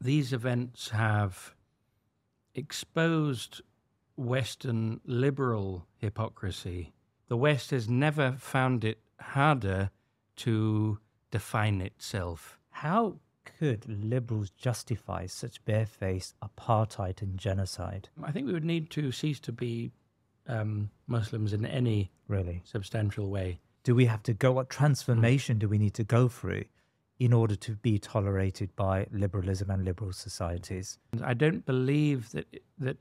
these events have exposed Western liberal hypocrisy. The West has never found it harder to define itself. How could liberals justify such barefaced apartheid and genocide? I think we would need to cease to be Muslims in any substantial way. Do we have to go, what transformation do we need to go through in order to be tolerated by liberalism and liberal societies? I don't believe that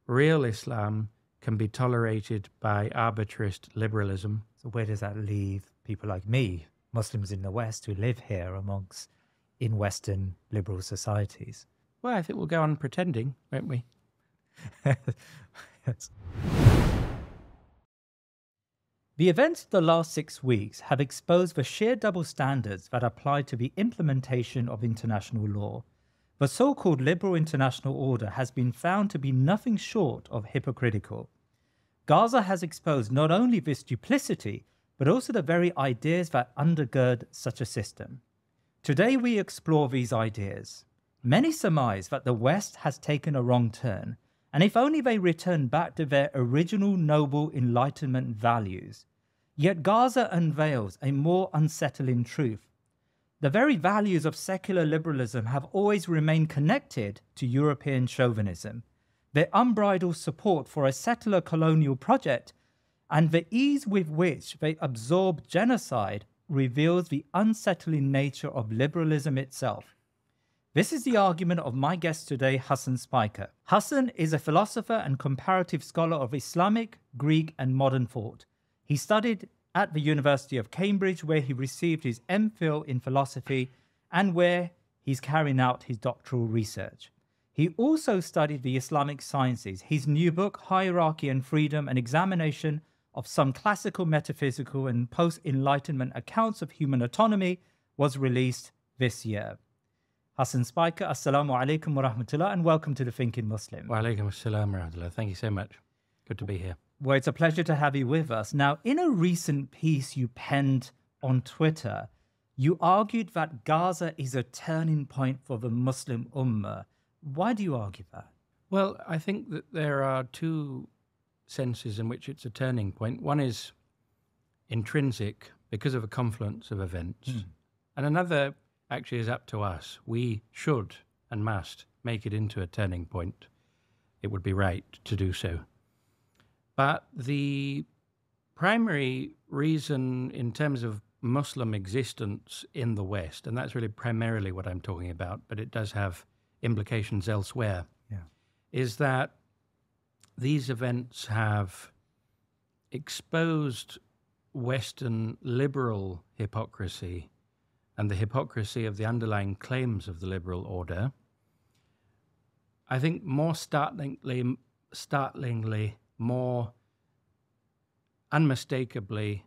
real Islam can be tolerated by arbitrarist liberalism. So where does that leave people like me, Muslims in the West, who live here in Western liberal societies? Well, I think we'll go on pretending, won't we? Yes. The events of the last 6 weeks have exposed the sheer double standards that apply to the implementation of international law. The so-called liberal international order has been found to be nothing short of hypocritical. Gaza has exposed not only this duplicity, but also the very ideas that undergird such a system. Today we explore these ideas. Many surmise that the West has taken a wrong turn, and if only they return back to their original noble Enlightenment values. Yet Gaza unveils a more unsettling truth. The very values of secular liberalism have always remained connected to European chauvinism. Their unbridled support for a settler colonial project and the ease with which they absorb genocide reveals the unsettling nature of liberalism itself. This is the argument of my guest today, Hasan Spiker. Hasan is a philosopher and comparative scholar of Islamic, Greek, and modern thought. He studied at the University of Cambridge, where he received his MPhil in philosophy and where he's carrying out his doctoral research. He also studied the Islamic sciences. His new book, Hierarchy and Freedom, an examination of some classical, metaphysical, and post-Enlightenment accounts of human autonomy, was released this year. Hasan Spiker, Assalamu alaikum wa rahmatullah, and welcome to the Thinking Muslim. Wa alaikum assalam wa rahmatullah. Thank you so much. Good to be here. Well, it's a pleasure to have you with us. Now, in a recent piece you penned on Twitter, you argued that Gaza is a turning point for the Muslim Ummah. Why do you argue that? Well, I think that there are two senses in which it's a turning point. One is intrinsic, because of a confluence of events. And another actually is up to us. We should and must make it into a turning point. It would be right to do so. But the primary reason in terms of Muslim existence in the West, and that's really primarily what I'm talking about, but it does have implications elsewhere, is that these events have exposed Western liberal hypocrisy and the hypocrisy of the underlying claims of the liberal order. I think more startlingly, more unmistakably,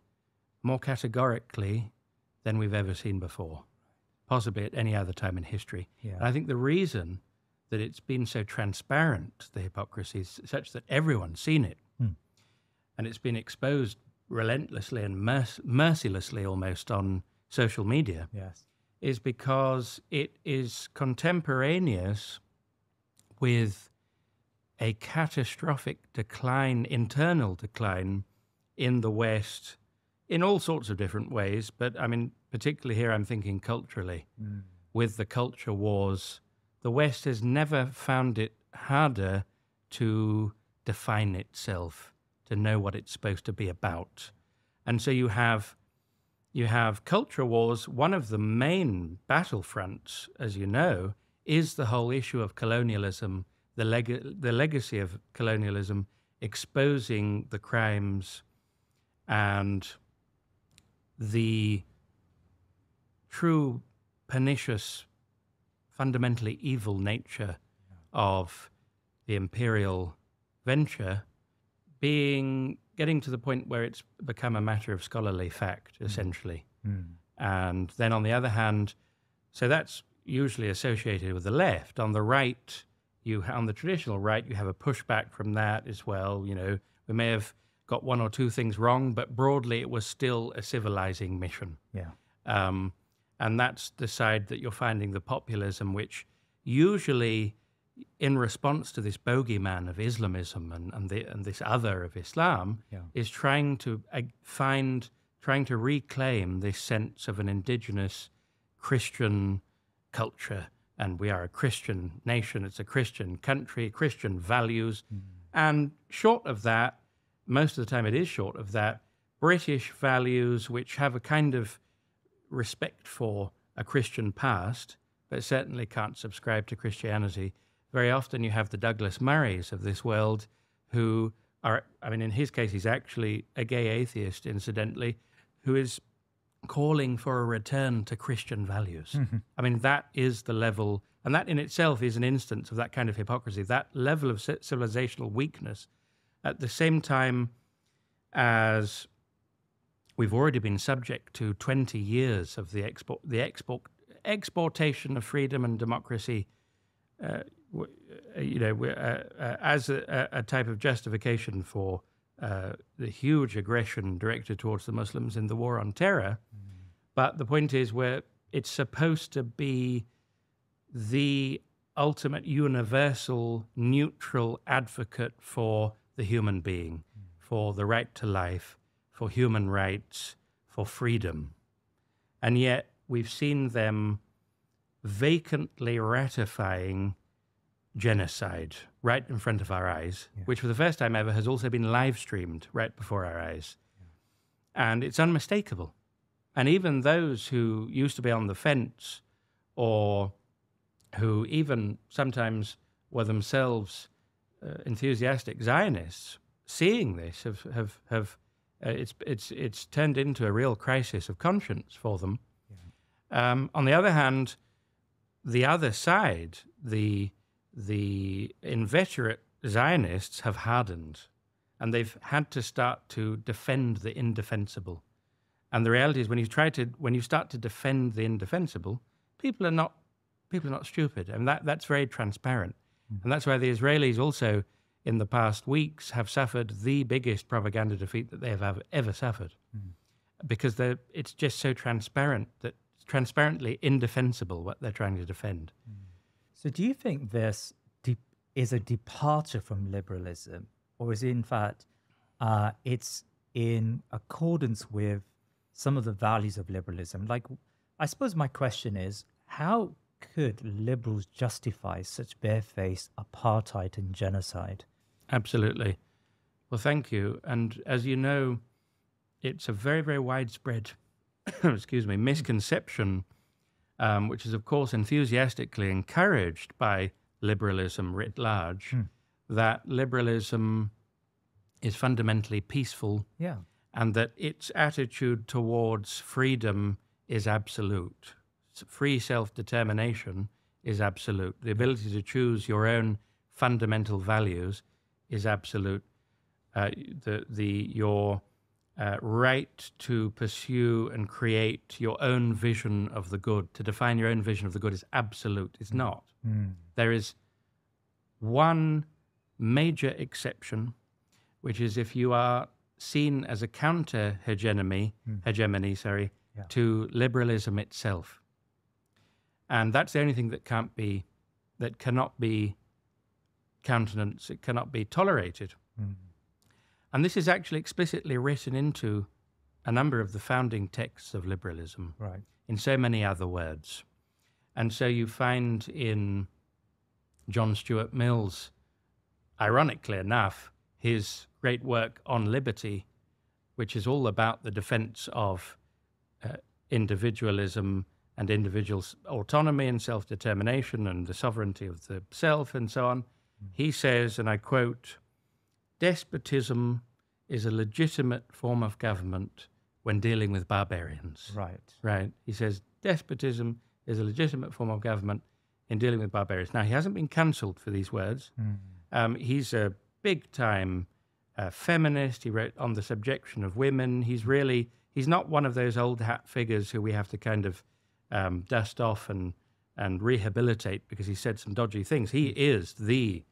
more categorically than we've ever seen before, possibly at any other time in history. And I think the reason that it's been so transparent, the hypocrisy, is such that everyone's seen it, and it's been exposed relentlessly and mercilessly almost on social media, is because it is contemporaneous with a catastrophic decline, internal decline in the West in all sorts of different ways. But I mean, particularly here, I'm thinking culturally. With the culture wars, the West has never found it harder to define itself, to know what it's supposed to be about. And so you have culture wars. One of the main battlefronts, as you know, is the whole issue of colonialism, the legacy of colonialism, exposing the crimes and the true pernicious, fundamentally evil nature of the imperial venture, getting to the point where it's become a matter of scholarly fact, essentially. And then on the other hand, so that's usually associated with the left. On the right, on the traditional right, you have a pushback from that as well. You know, we may have got one or two things wrong, but broadly it was still a civilizing mission. And that's the side that you're finding the populism, which usually in response to this bogeyman of Islamism and this other of Islam, is trying to reclaim this sense of an indigenous Christian culture. And we are a Christian nation, it's a Christian country, Christian values. And short of that, most of the time it is short of that, British values which have a kind of respect for a Christian past, but certainly can't subscribe to Christianity. Very often you have the Douglas Murrays of this world who are, I mean, in his case, he's actually a gay atheist, incidentally, who is calling for a return to Christian values. I mean, that is the level, and that in itself is an instance of that kind of hypocrisy, that level of civilizational weakness, at the same time as we've already been subject to 20 years of the exportation of freedom and democracy, as a type of justification for the huge aggression directed towards the Muslims in the war on terror. But the point is, where it's supposed to be the ultimate universal neutral advocate for the human being, for the right to life, for human rights, for freedom. And yet we've seen them vacantly ratifying genocide right in front of our eyes, which for the first time ever has also been live streamed right before our eyes. And it's unmistakable. And even those who used to be on the fence, or who even sometimes were themselves enthusiastic Zionists, seeing this have it's turned into a real crisis of conscience for them. On the other hand, the other side, the inveterate Zionists have hardened, and they've had to start to defend the indefensible. And the reality is, when you start to defend the indefensible, people are not stupid, and that's very transparent. And that's why the Israelis also, in the past weeks, have suffered the biggest propaganda defeat that they have ever suffered, because it's just so transparent, that it's transparently indefensible what they're trying to defend. So do you think this is a departure from liberalism, or is it in fact it's in accordance with some of the values of liberalism? Like, I suppose my question is, how could liberals justify such barefaced apartheid and genocide? Absolutely. Well, thank you. And as you know, it's a very, very widespread misconception, which is, of course, enthusiastically encouraged by liberalism writ large, that liberalism is fundamentally peaceful, and that its attitude towards freedom is absolute. Free self-determination is absolute. The ability to choose your own fundamental values is absolute. Your right to pursue and create your own vision of the good, to define your own vision of the good, is absolute. It's not. There is one major exception, which is if you are seen as a counter-hegemony to liberalism itself. And that's the only thing that cannot be countenanced, it cannot be tolerated. And this is actually explicitly written into a number of the founding texts of liberalism, in so many other words. And so you find in John Stuart Mill's, ironically enough, his great work on liberty, which is all about the defense of individualism and individual autonomy and self-determination and the sovereignty of the self and so on. He says, and I quote, "Despotism is a legitimate form of government when dealing with barbarians." Right. He says, despotism is a legitimate form of government in dealing with barbarians. Now, he hasn't been cancelled for these words. He's a big-time feminist. He wrote on the subjection of women. He's not one of those old hat figures who we have to kind of dust off and rehabilitate because he said some dodgy things. He is the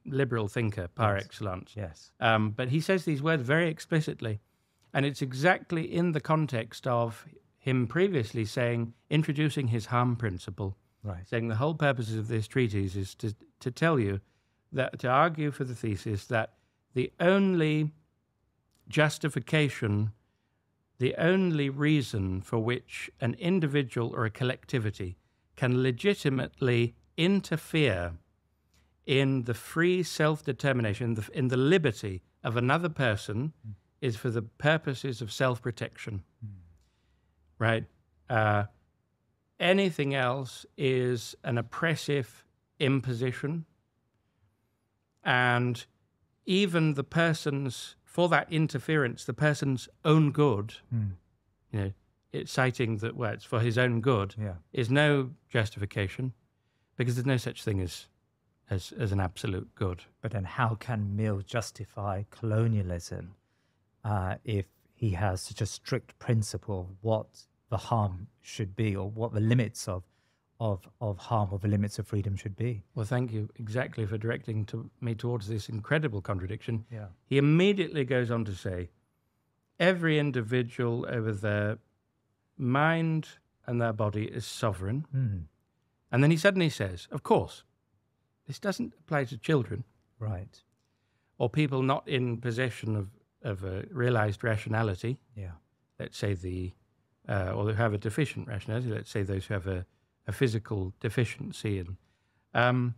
liberal thinker par excellence. But he says these words very explicitly, and it's exactly in the context of him previously introducing his harm principle, Right. saying the whole purpose of this treatise is to tell you that, to argue for the thesis that the only justification, the only reason for which an individual or a collectivity can legitimately interfere in the free self-determination, in the liberty of another person, is for the purposes of self-protection, right? Anything else is an oppressive imposition, and even the person's, for that interference, the person's own good, you know, it's citing that, well, it's for his own good, is no justification, because there's no such thing as an absolute good. But then how can Mill justify colonialism if he has such a strict principle of what the harm should be, or what the limits of harm or the limits of freedom should be? Well, thank you exactly for directing me towards this incredible contradiction. Yeah. He immediately goes on to say, every individual over their mind and their body is sovereign. And then he suddenly says, of course, this doesn't apply to children. Right. Or people not in possession of a realized rationality. Yeah. Let's say or who have a deficient rationality, let's say those who have a physical deficiency. And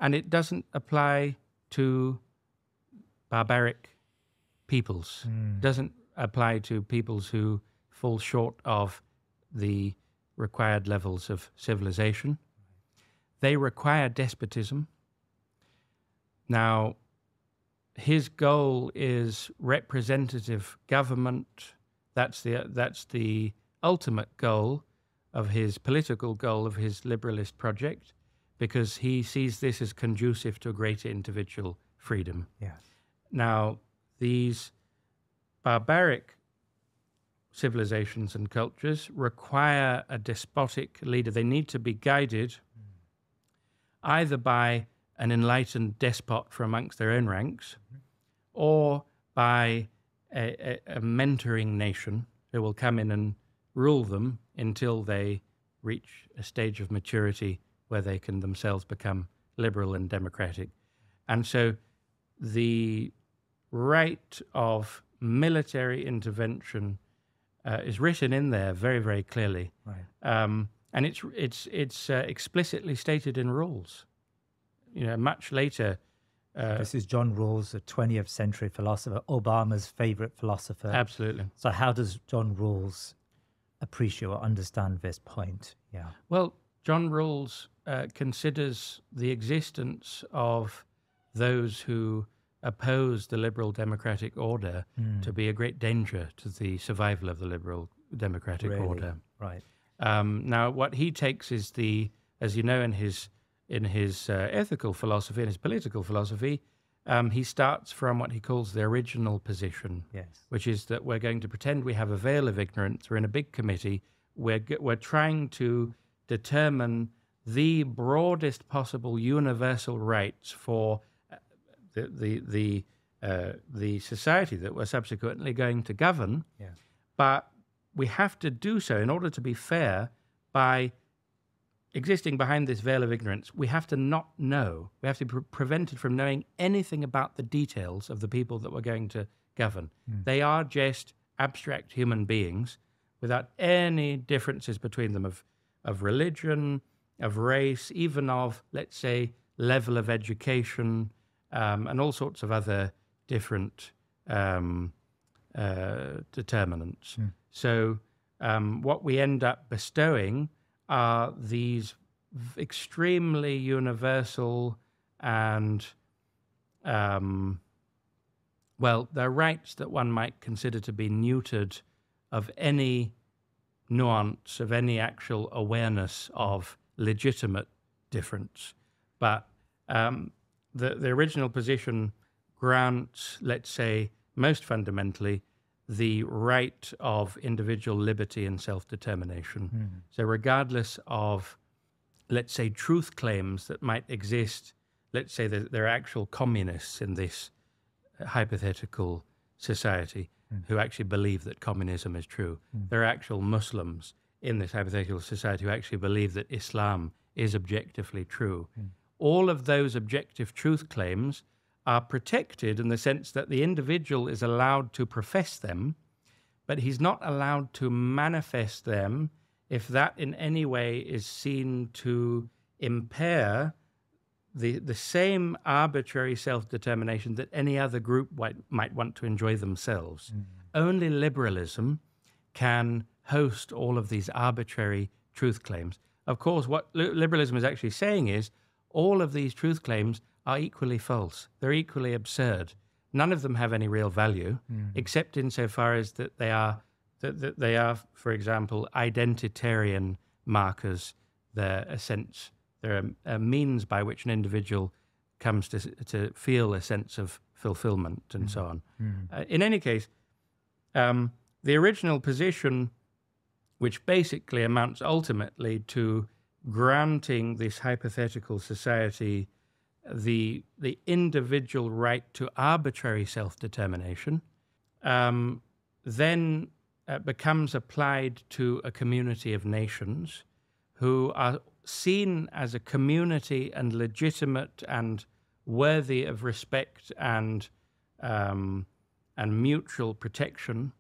it doesn't apply to barbaric peoples. It doesn't apply to peoples who fall short of the required levels of civilization. They require despotism. Now, his goal is representative government. That's the ultimate goal of his political goal of his liberalist project, because he sees this as conducive to a greater individual freedom. Yeah. Now, these barbaric civilizations and cultures require a despotic leader. They need to be guided either by an enlightened despot from amongst their own ranks, or by a mentoring nation who will come in and rule them until they reach a stage of maturity where they can themselves become liberal and democratic. And so the right of military intervention is written in there very, very clearly. Right. And it's explicitly stated in Rawls. You know, much later. This is John Rawls, a 20th century philosopher, Obama's favorite philosopher. Absolutely. So how does John Rawls appreciate or understand this point? Yeah. Well, John Rawls considers the existence of those who oppose the liberal democratic order to be a great danger to the survival of the liberal democratic order. Right. Now, what he takes is as you know, in his ethical philosophy, in his political philosophy, he starts from what he calls the original position, which is that we're going to pretend we have a veil of ignorance. We're in a big committee. We're trying to determine the broadest possible universal rights for the society that we're subsequently going to govern. Yeah. But we have to do so in order to be fair by existing behind this veil of ignorance. We have to not know. We have to be prevented from knowing anything about the details of the people that we're going to govern. They are just abstract human beings without any differences between them of religion, of race, even of, let's say, level of education, and all sorts of other different determinants. So what we end up bestowing are these extremely universal and, they're rights that one might consider to be neutered of any nuance, of any actual awareness of legitimate difference. But the original position grants, let's say, most fundamentally, the right of individual liberty and self-determination. So regardless of, let's say, truth claims that might exist, let's say that there are actual communists in this hypothetical society who actually believe that communism is true. There are actual Muslims in this hypothetical society who actually believe that Islam is objectively true. All of those objective truth claims are protected in the sense that the individual is allowed to profess them, but he's not allowed to manifest them if that in any way is seen to impair the same arbitrary self-determination that any other group might want to enjoy themselves. Only liberalism can host all of these arbitrary truth claims. Of course, what liberalism is actually saying is all of these truth claims are equally false. They're equally absurd. None of them have any real value, except insofar as that they are, for example, identitarian markers. They're a sense. They're a means by which an individual comes to feel a sense of fulfillment and so on. In any case, the original position, which basically amounts ultimately to granting this hypothetical society the individual right to arbitrary self-determination, then becomes applied to a community of nations who are seen as a community and legitimate and worthy of respect and mutual protection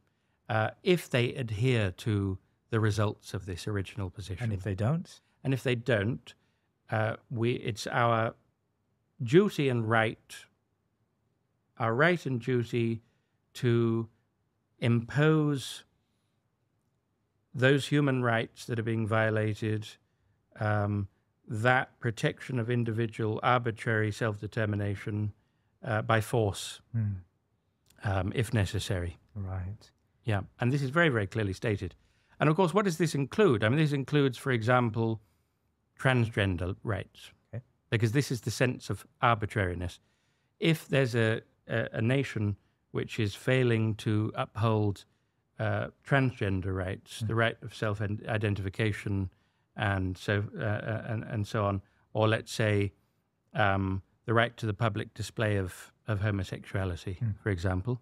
if they adhere to the results of this original position. And if they don't? And if they don't, it's our duty and right, our right and duty to impose those human rights that are being violated, that protection of individual arbitrary self-determination by force, if necessary. Right. Yeah, and this is very, very clearly stated. And of course, what does this include? I mean, this includes, for example, transgender rights, because this is the sense of arbitrariness. If there's a nation which is failing to uphold transgender rights, the right of self-identification, and so on, or let's say the right to the public display of homosexuality, for example,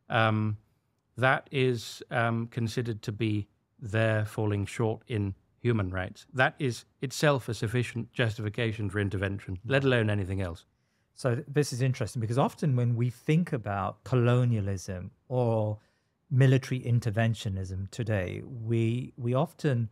that is considered to be there falling short in human rights. That is itself a sufficient justification for intervention, let alone anything else. So this is interesting because often when we think about colonialism or military interventionism today, we often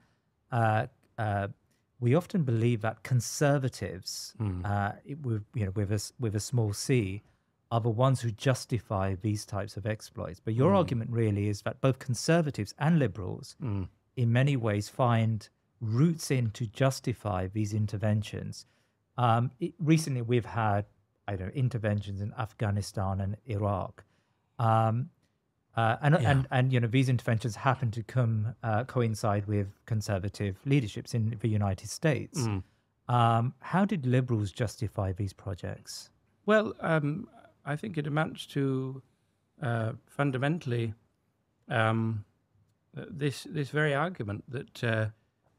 believe that conservatives, with a small c, are the ones who justify these types of exploits. But your argument really is that both conservatives and liberals, in many ways, find roots in to justify these interventions. Recently, we've had interventions in Afghanistan and Iraq, and these interventions happen to coincide with conservative leaderships in the United States. How did liberals justify these projects? Well, I think it amounts to fundamentally this very argument that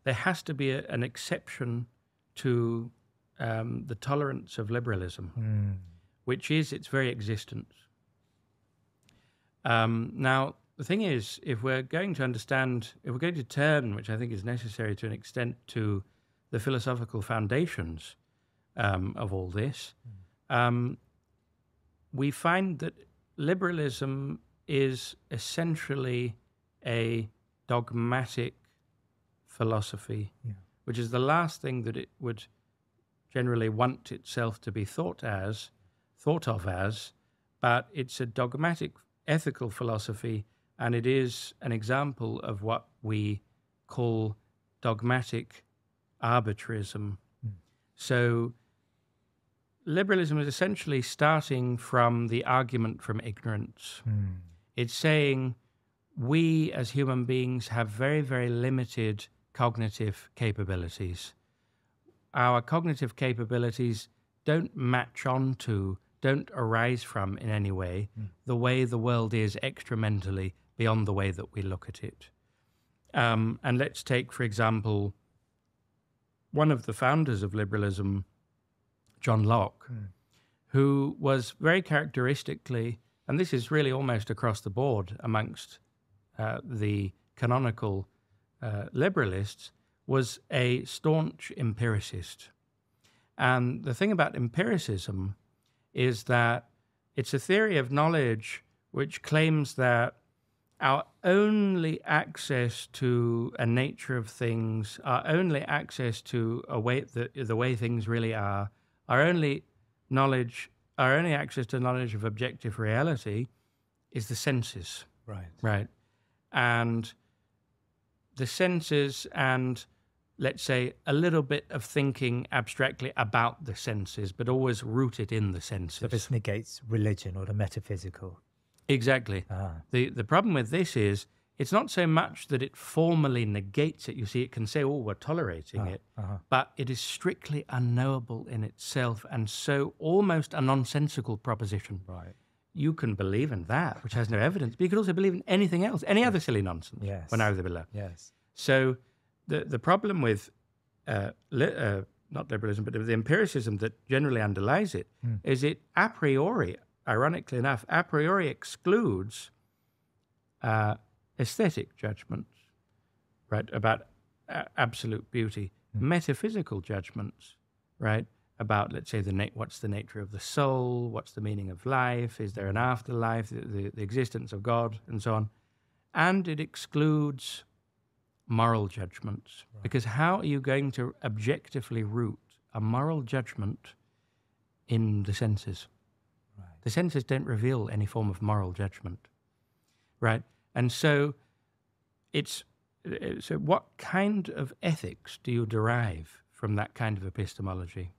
there has to be an exception to the tolerance of liberalism, which is its very existence. Now, the thing is, if we're going to turn, which I think is necessary to an extent, to the philosophical foundations of all this, we find that liberalism is essentially a dogmatic philosophy, which is the last thing that it would generally want itself to be thought of as, but it's a dogmatic ethical philosophy, and it is an example of what we call dogmatic arbitrarism. So liberalism is essentially starting from the argument from ignorance. It's saying we as human beings have very, very limited cognitive capabilities. Our cognitive capabilities don't match on to, don't arise from in any way the way the world is extramentally beyond the way that we look at it. And let's take, for example, one of the founders of liberalism, John Locke, who was very characteristically, and this is really almost across the board amongst the canonical liberalists, was a staunch empiricist. And the thing about empiricism is that it's a theory of knowledge which claims that our only access to a nature of things, our only access to the way things really are, our only access to knowledge of objective reality is the senses. Right. And the senses and, let's say, a little bit of thinking abstractly about the senses, but always rooted in the senses. So this negates religion or the metaphysical. Exactly. The problem with this is it's not so much that it formally negates it. You see, it can say, oh, we're tolerating it, but it is strictly unknowable in itself and so almost a nonsensical proposition. Right. You can believe in that, which has no evidence, but you could also believe in anything else, any other silly nonsense. Yes. When either below. Yes. So the problem with not liberalism, but the empiricism that generally underlies it is it a priori, ironically enough, a priori excludes aesthetic judgments, right, about absolute beauty, metaphysical judgments, right, about, let's say, what's the nature of the soul, what's the meaning of life, is there an afterlife, the existence of God, and so on. And it excludes moral judgments, because how are you going to objectively root a moral judgment in the senses? Right. The senses don't reveal any form of moral judgment, right? And so so what kind of ethics do you derive from that kind of epistemology?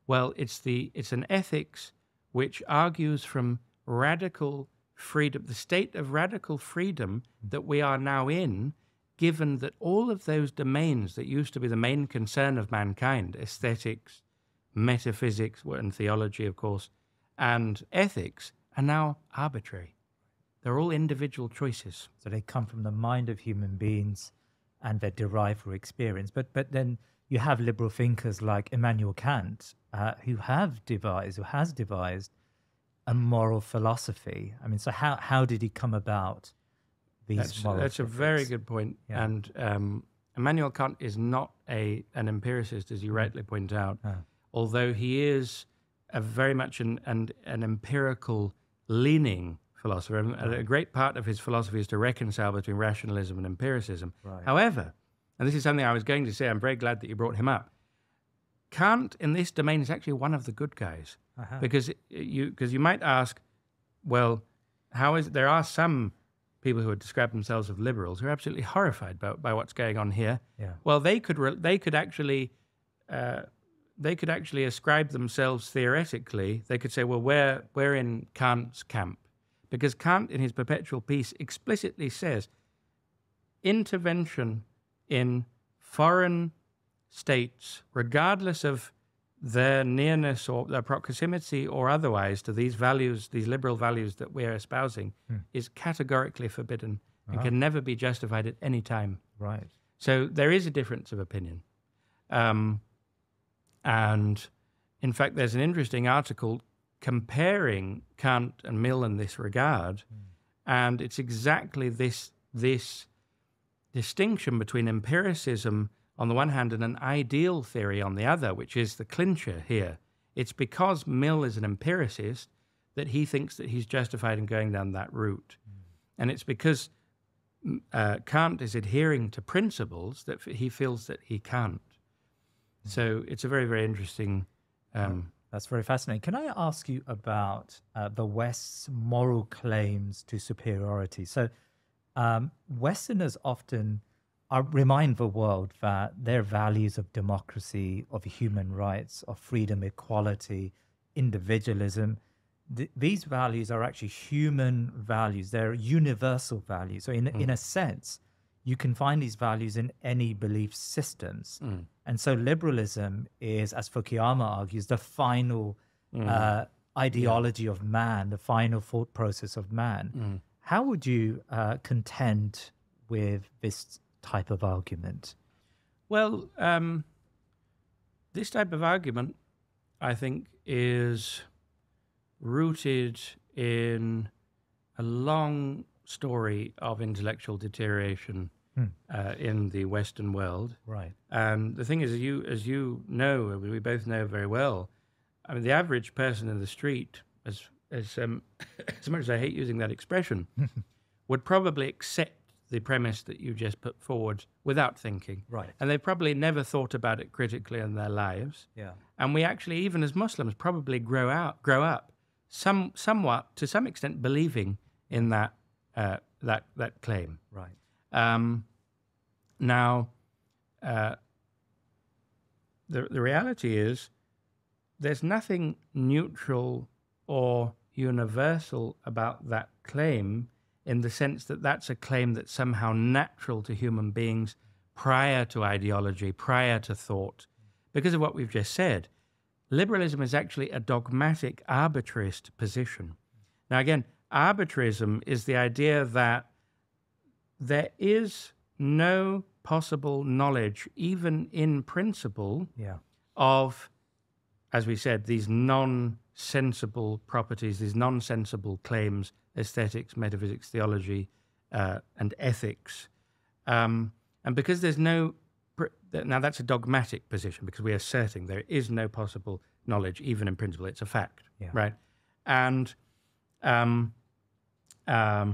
Well, it's an ethics which argues from radical freedom, the state of radical freedom that we are now in, given that all of those domains that used to be the main concern of mankind, aesthetics, metaphysics, and theology, of course, and ethics, are now arbitrary. They're all individual choices. So they come from the mind of human beings and they're derived from experience. But then you have liberal thinkers like Immanuel Kant, who has devised a moral philosophy. I mean, so how did he come about these moral That's a very good point. Yeah. And Immanuel Kant is not an empiricist, as you rightly point out, although he is very much an empirical leaning philosopher. And a great part of his philosophy is to reconcile between rationalism and empiricism. Right. However, and this is something I was going to say, I'm very glad that you brought him up, Kant in this domain is actually one of the good guys. Because you might ask, well, there are some people who would describe themselves as liberals who are absolutely horrified by what's going on here. Yeah. Well, they could actually ascribe themselves theoretically. They could say, well, we're in Kant's camp, because Kant in his Perpetual Peace explicitly says intervention in foreign states, regardless of their nearness or their proximity or otherwise to these values, these liberal values that we're espousing, is categorically forbidden and can never be justified at any time. Right. So there is a difference of opinion. And in fact, there's an interesting article comparing Kant and Mill in this regard, and it's exactly this distinction between empiricism on the one hand and an ideal theory on the other, which is the clincher here. It's because Mill is an empiricist that he thinks that he's justified in going down that route. And it's because Kant is adhering to principles that he feels that he can't. So it's a very, very interesting... That's very fascinating. Can I ask you about the West's moral claims to superiority? So Westerners often remind the world that their values of democracy, of human rights, of freedom, equality, individualism, these values are actually human values. They're universal values. So in a sense, you can find these values in any belief systems. And so liberalism is, as Fukuyama argues, the final ideology of man, the final thought process of man. How would you contend with this type of argument? Well, this type of argument, I think, is rooted in a long story of intellectual deterioration in the Western world. Right. And the thing is, as you know, we both know very well, I mean, the average person in the street, as as much as I hate using that expression, would probably accept the premise that you just put forward without thinking. Right. And they've probably never thought about it critically in their lives. Yeah. And we actually, even as Muslims, probably grow up somewhat to some extent believing in that claim. Right. Now, the reality is there's nothing neutral or universal about that claim, in the sense that that's a claim that's somehow natural to human beings prior to ideology, prior to thought. Because of what we've just said, liberalism is actually a dogmatic, arbitrarist position. Now, again, arbitrarism is the idea that there is no possible knowledge, even in principle, of, as we said, these non-sensible properties, these non-sensible claims, aesthetics, metaphysics, theology, and ethics. And because there's no... Now, that's a dogmatic position, because we are asserting there is no possible knowledge, even in principle. It's a fact, right? And that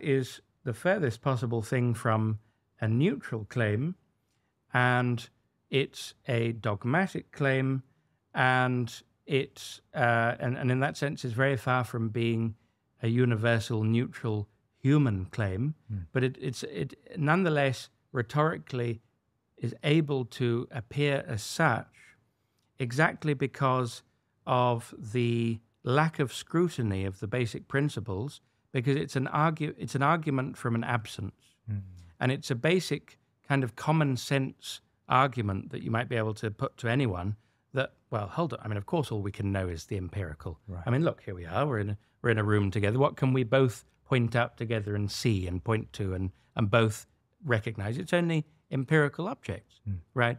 is the furthest possible thing from a neutral claim, and it's a dogmatic claim, and it's and in that sense is very far from being a universal, neutral human claim, but it nonetheless rhetorically is able to appear as such exactly because of the lack of scrutiny of the basic principles, because it's an argument from an absence. And it's a basic kind of common sense argument that you might be able to put to anyone that, well, hold on, I mean, of course all we can know is the empirical. Right. I mean, look, here we are, we're in a room together. What can we both point out together and see and point to and both recognize? It's only empirical objects, right?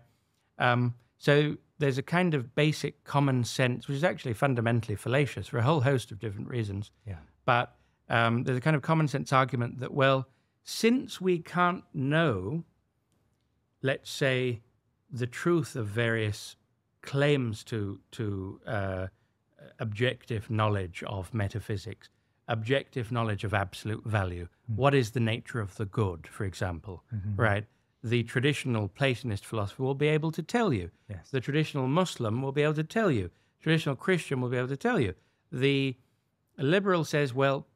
So there's a kind of basic common sense, which is actually fundamentally fallacious for a whole host of different reasons. But there's a kind of common sense argument that, well, since we can't know, let's say, the truth of various claims to objective knowledge of metaphysics, objective knowledge of absolute value, what is the nature of the good, for example, right? The traditional Platonist philosopher will be able to tell you. Yes. The traditional Muslim will be able to tell you. Traditional Christian will be able to tell you. The liberal says, well,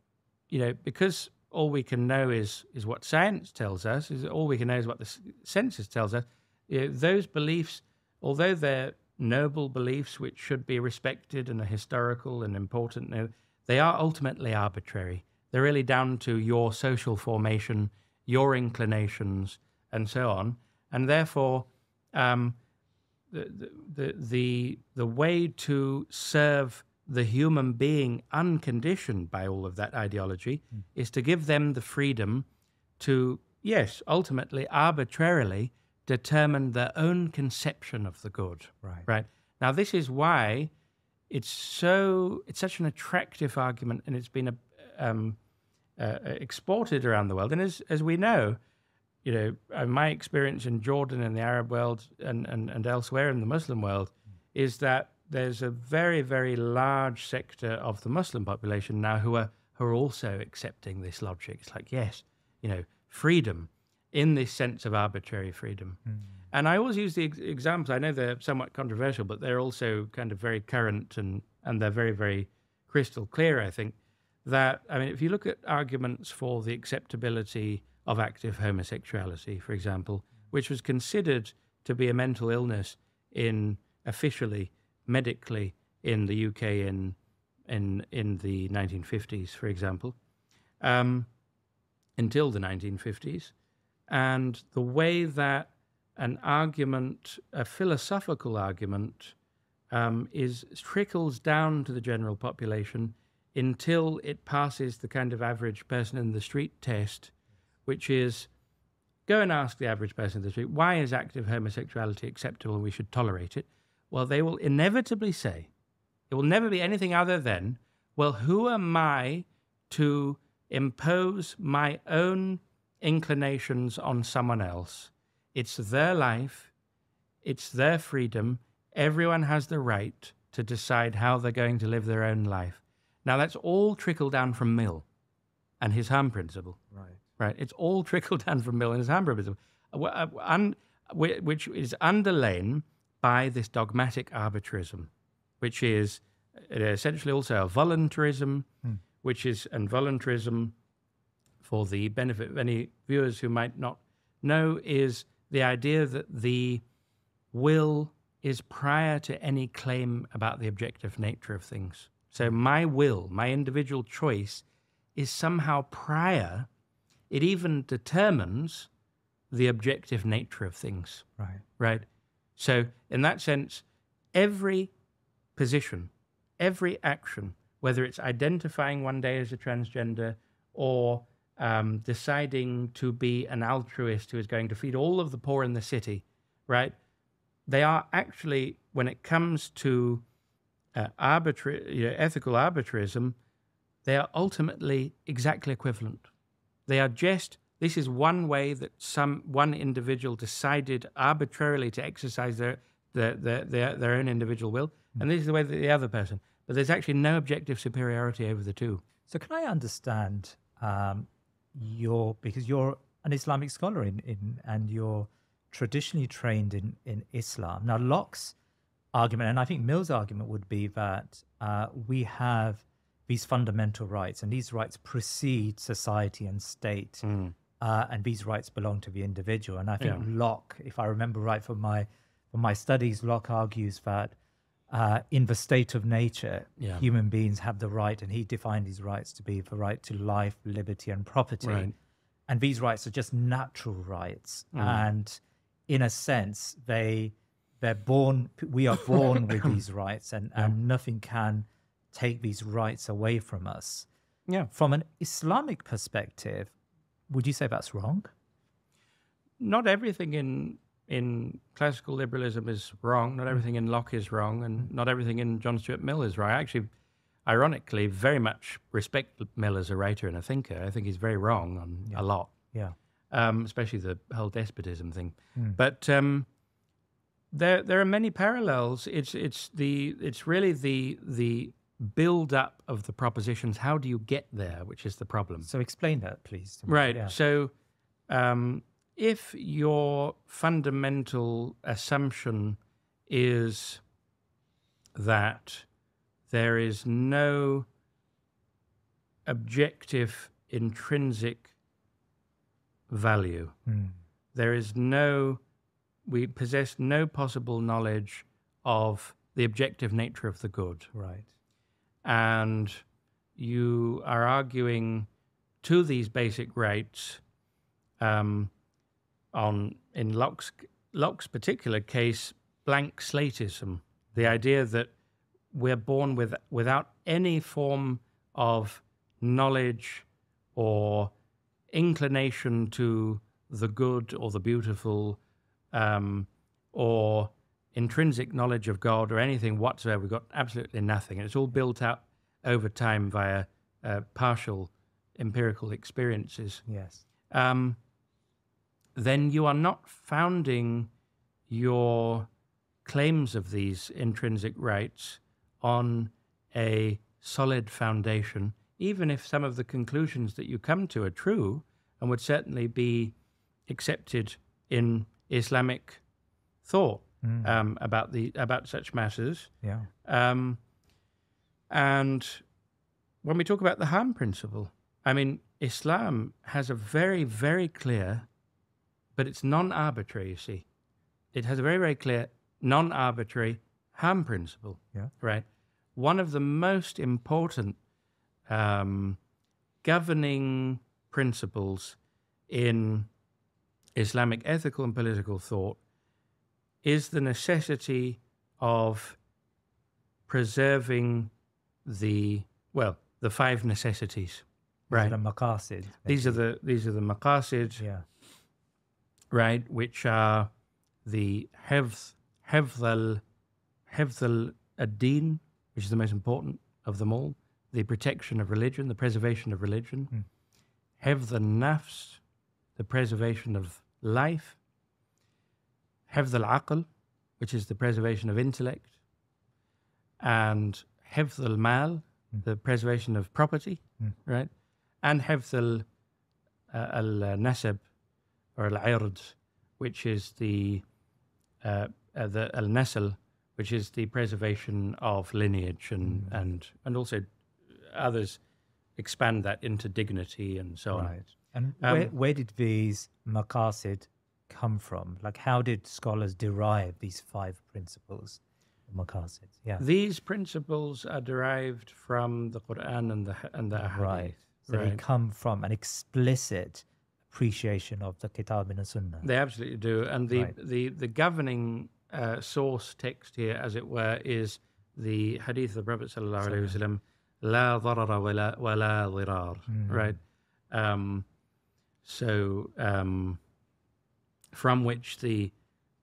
you know, because all we can know is what science tells us, is all we can know is what the census tells us, you know, those beliefs, although they're noble beliefs which should be respected and are historical and important, you know, they are ultimately arbitrary. They're really down to your social formation, your inclinations, and so on. And therefore, the way to serve the human being unconditioned by all of that ideology is to give them the freedom to, yes, ultimately, arbitrarily determine their own conception of the good. Right? Now, this is why it's such an attractive argument, and it's been exported around the world. And as we know, you know, my experience in Jordan and the Arab world and elsewhere in the Muslim world is that there's a very, very large sector of the Muslim population now who are also accepting this logic. It's like, yes, you know, freedom in this sense of arbitrary freedom. And I always use the examples. I know they're somewhat controversial, but they're also kind of very current and they're very, very crystal clear, I think, that, I mean, if you look at arguments for the acceptability of active homosexuality, for example, which was considered to be a mental illness officially, medically, in the UK in the 1950s, for example, until the 1950s. And the way that an argument, a philosophical argument, trickles down to the general population until it passes the kind of average person in the street test, which is, go and ask the average person in the street, why is active homosexuality acceptable and we should tolerate it? Well, they will inevitably say, it will never be anything other than, well, who am I to impose my own inclinations on someone else. It's their life. It's their freedom. Everyone has the right to decide how they're going to live their own life. Now, that's all trickled down from Mill and his harm principle. Right. It's all trickled down from Mill and his harm principle, which is underlain by this dogmatic arbitrarism, which is essentially also a voluntarism, which is, and voluntarism, for the benefit of any viewers who might not know, is the idea that the will is prior to any claim about the objective nature of things. So my will, my individual choice, is somehow prior. It even determines the objective nature of things. Right. So in that sense, every position, every action, whether it's identifying one day as a transgender or deciding to be an altruist who is going to feed all of the poor in the city, right? They are actually, when it comes to ethical arbitrarism, they are ultimately exactly equivalent. They are just, this is one way that one individual decided arbitrarily to exercise their own individual will, and this is the way that the other person. But there's actually no objective superiority over the two. So can I understand because you're an Islamic scholar and you're traditionally trained in Islam. Now, Locke's argument, and I think Mill's argument, would be that we have these fundamental rights, and these rights precede society and state, and these rights belong to the individual. And I think Locke, if I remember right from my studies, Locke argues that in the state of nature, human beings have the right, and he defined these rights to be the right to life, liberty, and property. Right. And these rights are just natural rights. And in a sense, we are born with these rights, and nothing can take these rights away from us. Yeah. From an Islamic perspective, would you say that's wrong? Not everything in classical liberalism is wrong. Not everything in Locke is wrong, and not everything in John Stuart Mill is right. I actually, ironically, very much respect Mill as a writer and a thinker. I think he's very wrong on a lot. Yeah. Especially the whole despotism thing. But there are many parallels. It's really the build up of the propositions. How do you get there? Which is the problem. So explain that, please. Right. Yeah. So if your fundamental assumption is that there is no objective intrinsic value, we possess no possible knowledge of the objective nature of the good. Right. And you are arguing to these basic rights in Locke's particular case, blank slatism, the idea that we're born without any form of knowledge or inclination to the good or the beautiful, or intrinsic knowledge of God or anything whatsoever. We've got absolutely nothing. And it's all built up over time via partial empirical experiences. Yes. Then you are not founding your claims of these intrinsic rights on a solid foundation, even if some of the conclusions that you come to are true and would certainly be accepted in Islamic thought about such matters. Yeah. And when we talk about the harm principle, I mean, Islam has a very, very clear, but it's non-arbitrary, you see. It has a very, very clear non-arbitrary harm principle. Yeah. Right? One of the most important governing principles in Islamic ethical and political thought is the necessity of preserving the five necessities. Right. The Maqasids. These are the Maqasids. Yeah. Right, which are the hifz ad-din, which is the most important of them all, the protection of religion, the preservation of religion, hifz al-nafs, the preservation of life, حفظ العقل, which is the preservation of intellect, and حفظ المال, the preservation of property, right? And حفظ النسب or العرض, which is the النسل, which is the preservation of lineage, and also others expand that into dignity and so on. Right. And where did these Maqasid come from? Like, how did scholars derive these 5 principles of Maqasids? Yeah. These principles are derived from the Quran and the Ahadith. Right. So they come from an explicit appreciation of the Kitab and the Sunnah. They absolutely do. And the governing source text here, as it were, is the Hadith of the Prophet sallallahu alaihi wasallam, لا ضرر ولا ضرار, right? From which the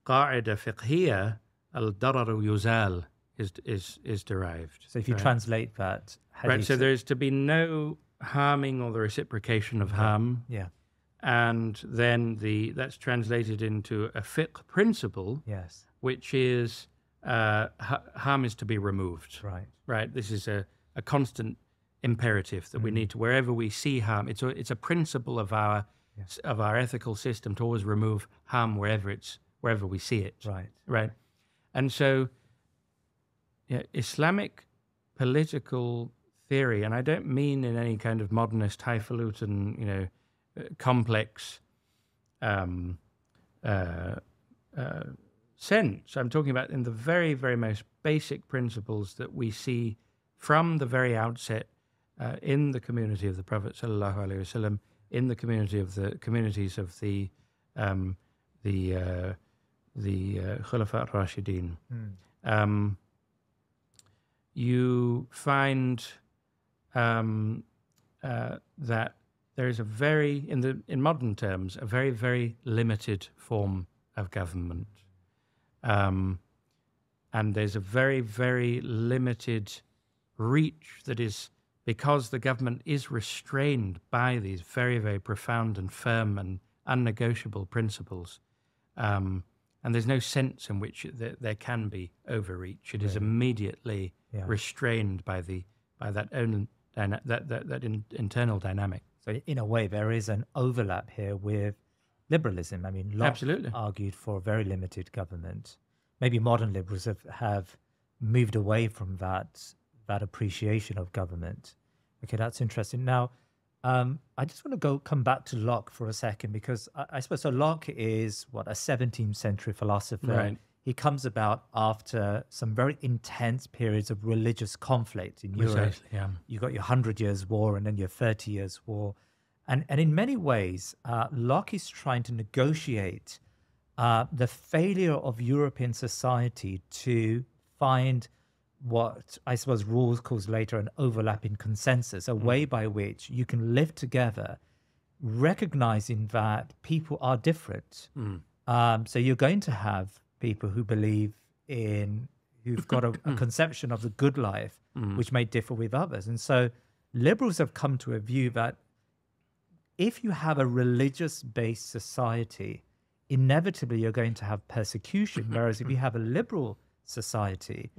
قاعدة فقهية الضرر يزال is derived. So if you translate that hadith, right, so there's to be no harming or the reciprocation of harm. Yeah. And then that's translated into a fiqh principle, yes, which is harm is to be removed. Right. Right. This is a constant imperative that we need to, wherever we see harm, it's a principle of our ethical system to always remove harm wherever we see it. Right. Right. And so Islamic political theory, and I don't mean in any kind of modernist, highfalutin, complex sense. I'm talking about in the very, very most basic principles that we see from the very outset in the community of the Prophet sallallahu alaihi wasallam, in the communities of the Khulafa Rashidin. You find that there is in modern terms, a very, very limited form of government. And there's a very, very limited reach that is, because the government is restrained by these very, very profound and firm and unnegotiable principles. And there's no sense in which there can be overreach. It is immediately restrained by that internal dynamic. So in a way, there is an overlap here with liberalism. I mean, Locke Absolutely argued for a very limited government. Maybe modern liberals have moved away from that appreciation of government. Okay, that's interesting. Now, I just want to come back to Locke for a second, because I suppose so. Locke is a 17th century philosopher. Right. He comes about after some very intense periods of religious conflict in Europe. Precisely, yeah. You got your 100 Years' War and then your 30 Years' War. And in many ways, Locke is trying to negotiate the failure of European society to find what I suppose Rawls calls later an overlapping consensus, a way by which you can live together, recognizing that people are different. So you're going to have people who believe who've got a conception of the good life, which may differ with others. And so liberals have come to a view that if you have a religious-based society, inevitably you're going to have persecution. Whereas if you have a liberal society,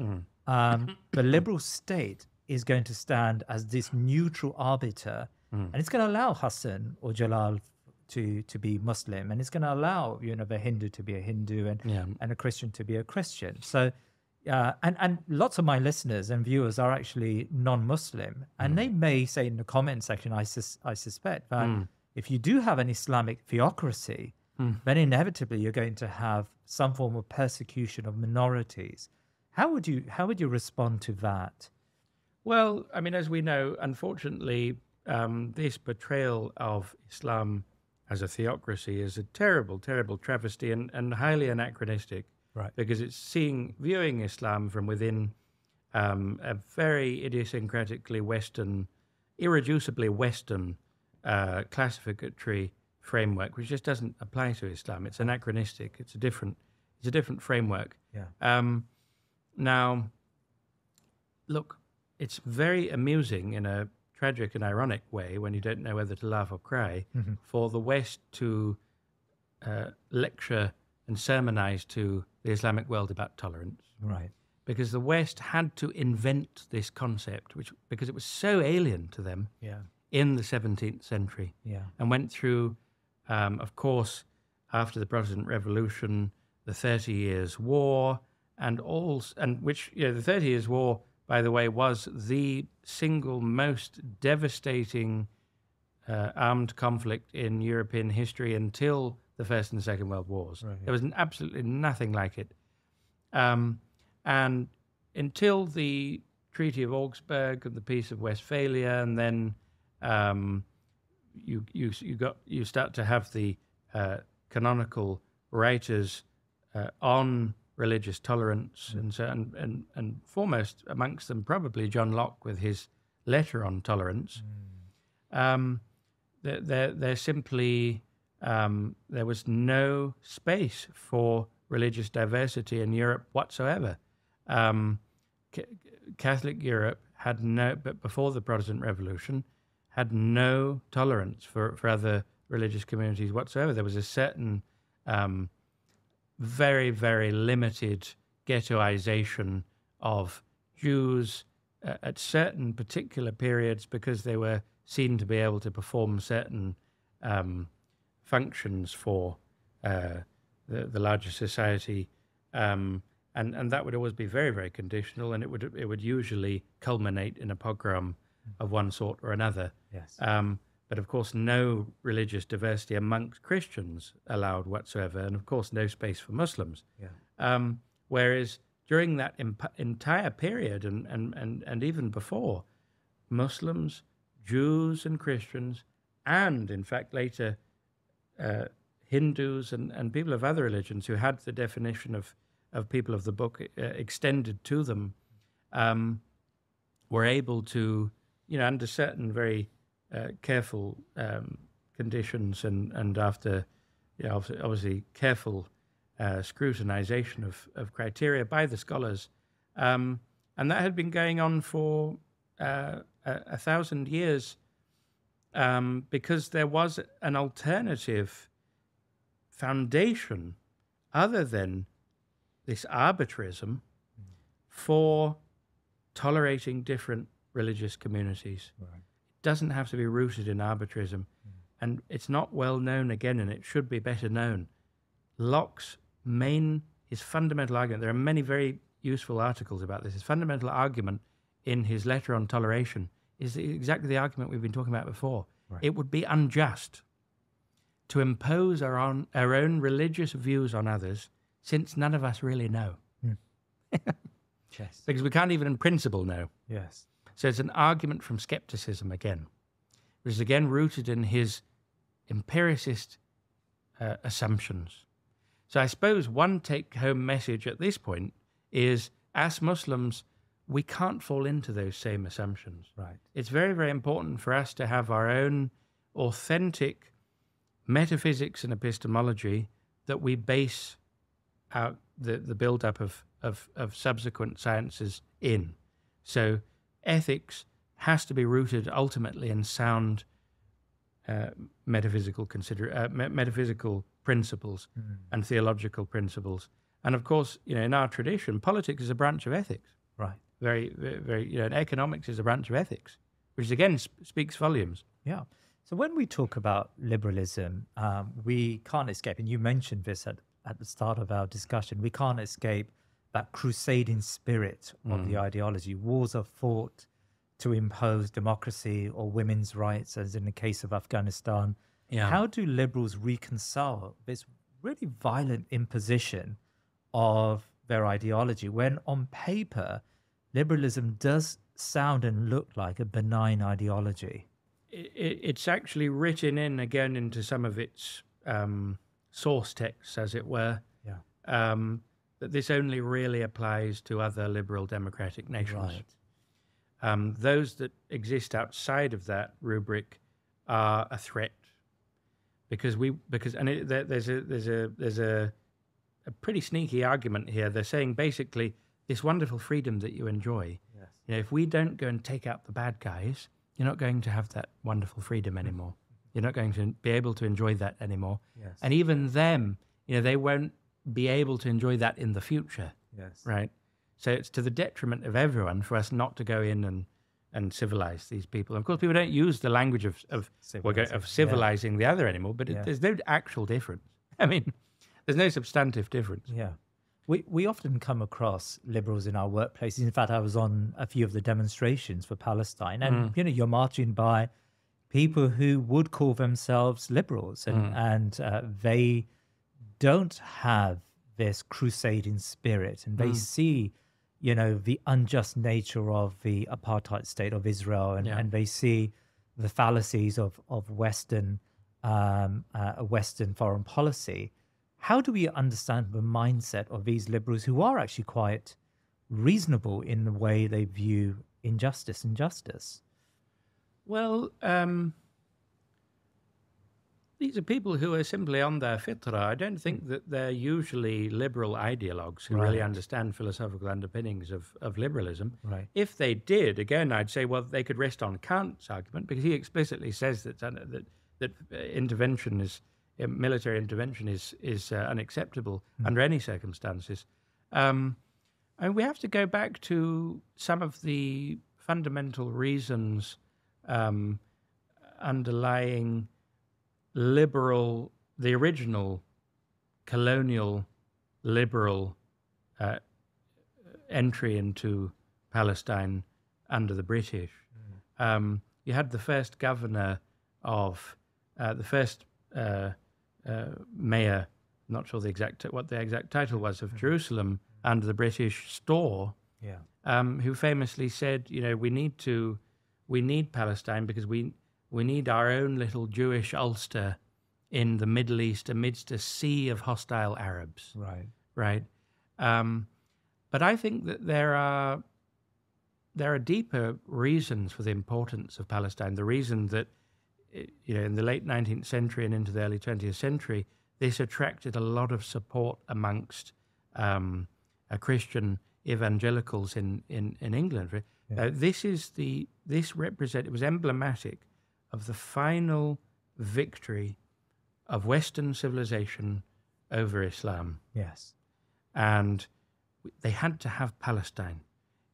the liberal state is going to stand as this neutral arbiter, and it's going to allow Hasan or Jalal to be Muslim, and it's going to allow the Hindu to be a Hindu and a Christian to be a Christian. So and lots of my listeners and viewers are actually non-Muslim, and they may say in the comment section, I suspect that if you do have an Islamic theocracy, then inevitably you're going to have some form of persecution of minorities. How would you respond to that? Well, I mean, as we know, unfortunately, this portrayal of Islam as a theocracy is a terrible, terrible travesty and highly anachronistic. Right. Because it's viewing Islam from within a very idiosyncratically Western, irreducibly Western classificatory framework, which just doesn't apply to Islam. It's anachronistic. It's a different framework. Yeah. Now, look, it's very amusing in a tragic and ironic way, when you don't know whether to laugh or cry, for the West to lecture and sermonize to the Islamic world about tolerance. Right. Because the West had to invent this concept, because it was so alien to them in the 17th century, and went through, of course, after the Protestant Revolution, the 30 Years' War, which the 30 Years' War, by the way, was the single most devastating armed conflict in European history until the First and Second World Wars. Right. There was absolutely nothing like it. And until the Treaty of Augsburg and the Peace of Westphalia, and then you start to have the canonical writers on religious tolerance, and foremost amongst them probably John Locke with his letter on tolerance. There simply there was no space for religious diversity in Europe whatsoever. Catholic Europe had but before the Protestant Revolution, had no tolerance for other religious communities whatsoever. There was a certain very, very limited ghettoization of Jews at certain particular periods, because they were seen to be able to perform certain functions for the larger society, and that would always be very, very conditional, and it would usually culminate in a pogrom of one sort or another. Yes. But of course, no religious diversity amongst Christians allowed whatsoever, and of course, no space for Muslims. Yeah. Whereas during that entire period, and even before, Muslims, Jews, and Christians, and in fact later Hindus and people of other religions who had the definition of people of the book extended to them, were able to, under certain very careful conditions and after, obviously careful scrutinization of criteria by the scholars, and that had been going on for 1,000 years, because there was an alternative foundation other than this arbitrarism for tolerating different religious communities. Right. It doesn't have to be rooted in arbitrarism. And it's not well known again, and it should be better known. Locke's his fundamental argument, there are many very useful articles about this, his fundamental argument in his letter on toleration is exactly the argument we've been talking about before. Right. It would be unjust to impose our own religious views on others, since none of us really know. Yes. Because we can't even in principle know. Yes. So it's an argument from skepticism again, which is again rooted in his empiricist assumptions. So I suppose one take-home message at this point is, as Muslims, we can't fall into those same assumptions. Right. It's very, very important for us to have our own authentic metaphysics and epistemology that we base out the build-up of subsequent sciences in. So ethics has to be rooted ultimately in sound metaphysical principles and theological principles. And of course, in our tradition, politics is a branch of ethics. Right. Very, very, and economics is a branch of ethics, which again speaks volumes. Yeah. So when we talk about liberalism, we can't escape, and you mentioned this at the start of our discussion, we can't escape that crusading spirit of the ideology. Wars are fought to impose democracy or women's rights, as in the case of Afghanistan. Yeah. How do liberals reconcile this really violent imposition of their ideology when on paper liberalism does sound and look like a benign ideology? It's actually written in again into some of its source texts, as it were, that this only really applies to other liberal democratic nations. Right. Those that exist outside of that rubric are a threat, because there's a pretty sneaky argument here. They're saying basically this wonderful freedom that you enjoy. Yes. If we don't go and take out the bad guys, you're not going to have that wonderful freedom anymore. You're not going to be able to enjoy that anymore. Yes. And even them, they won't be able to enjoy that in the future. Yes. Right? So it's to the detriment of everyone for us not to go in and civilize these people. Of course, people don't use the language of civilizing the other anymore, but there's no actual difference. I mean, there's no substantive difference. Yeah. We often come across liberals in our workplaces. In fact, I was on a few of the demonstrations for Palestine, and you're marching by people who would call themselves liberals, and they don't have this crusading spirit, and they see, the unjust nature of the apartheid state of Israel, and they see the fallacies of Western foreign policy. How do we understand the mindset of these liberals who are actually quite reasonable in the way they view injustice and justice? Well, these are people who are simply on their fitra. I don't think that they're usually liberal ideologues who really understand philosophical underpinnings of liberalism. Right. If they did, again, I'd say, well, they could rest on Kant's argument, because he explicitly says that intervention military intervention is unacceptable under any circumstances. And we have to go back to some of the fundamental reasons underlying the original colonial liberal entry into Palestine under the British. You had the first governor of the first mayor, not sure what the exact title was, of Jerusalem under the British Store, who famously said, we need Palestine because we need our own little Jewish Ulster in the Middle East amidst a sea of hostile Arabs. Right. But I think that there are deeper reasons for the importance of Palestine. The reason that in the late 19th century and into the early 20th century, this attracted a lot of support amongst Christian evangelicals in England. It was emblematic of the final victory of Western civilization over Islam. Yes. And they had to have Palestine.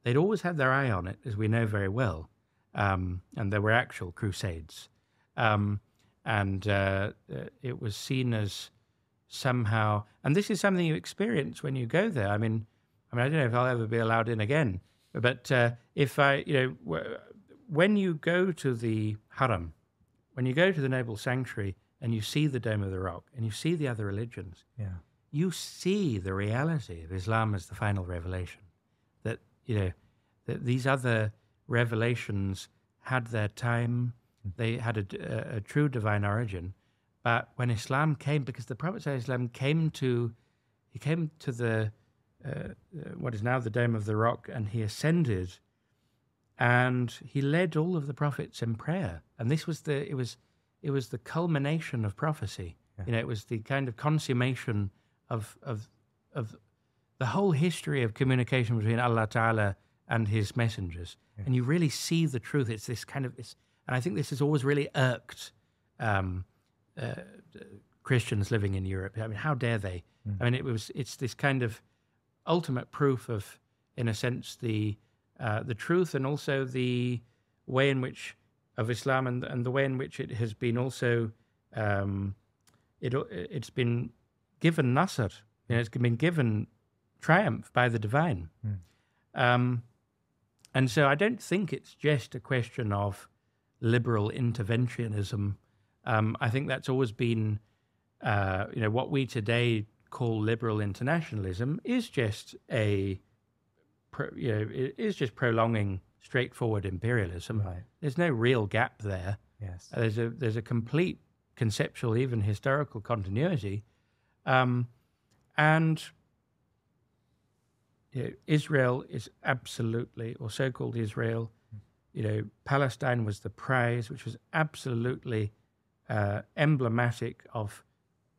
They'd always had their eye on it, as we know very well, and there were actual crusades. It was seen as somehow, and this is something you experience when you go there. I mean, I don't know if I'll ever be allowed in again, but when you go to the Haram, when you go to the Noble Sanctuary and you see the Dome of the Rock and you see the other religions, you see the reality of Islam as the final revelation. That these other revelations had their time. They had a true divine origin, but when Islam came, because the Prophet ﷺ came to the what is now the Dome of the Rock, and he ascended, and he led all of the prophets in prayer, and this was it was the culmination of prophecy. It was the kind of consummation of the whole history of communication between Allah Ta'ala and his messengers, and you really see the truth. It's this kind of and I think this has always really irked Christians living in Europe. I mean, how dare they? I mean, it's this kind of ultimate proof of, in a sense, the truth, and also the way in which of Islam, and the way in which it has been also it's been given nasr. It's been given triumph by the divine. And so I don't think it's just a question of liberal interventionism. I think that's always been, what we today call liberal internationalism is just prolonging straightforward imperialism. Right. There's no real gap there. Yes. There's a complete conceptual, even historical continuity, and Israel is absolutely, or so-called Israel. Palestine was the prize, which was absolutely emblematic of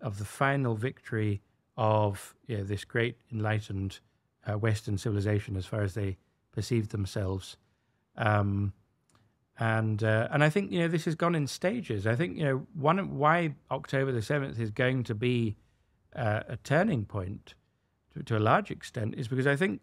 the final victory of this great enlightened Western civilization as far as they perceived themselves. And I think, this has gone in stages. I think, why October the 7th is going to be a turning point to a large extent is because I think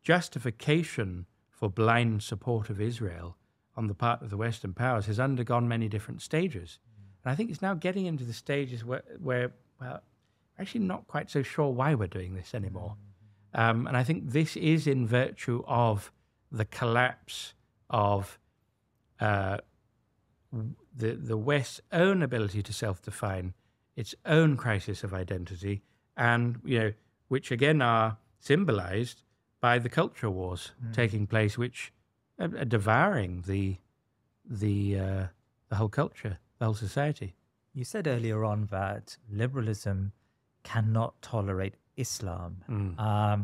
justification for blind support of Israel on the part of the Western powers has undergone many different stages. And I think it's now getting into the stages where well, actually not quite so sure why we're doing this anymore. And I think this is in virtue of the collapse of the West's own ability to self-define, its own crisis of identity, and which again are symbolized by the culture wars taking place, which are devouring the whole culture, the whole society. You said earlier on that liberalism cannot tolerate Islam. I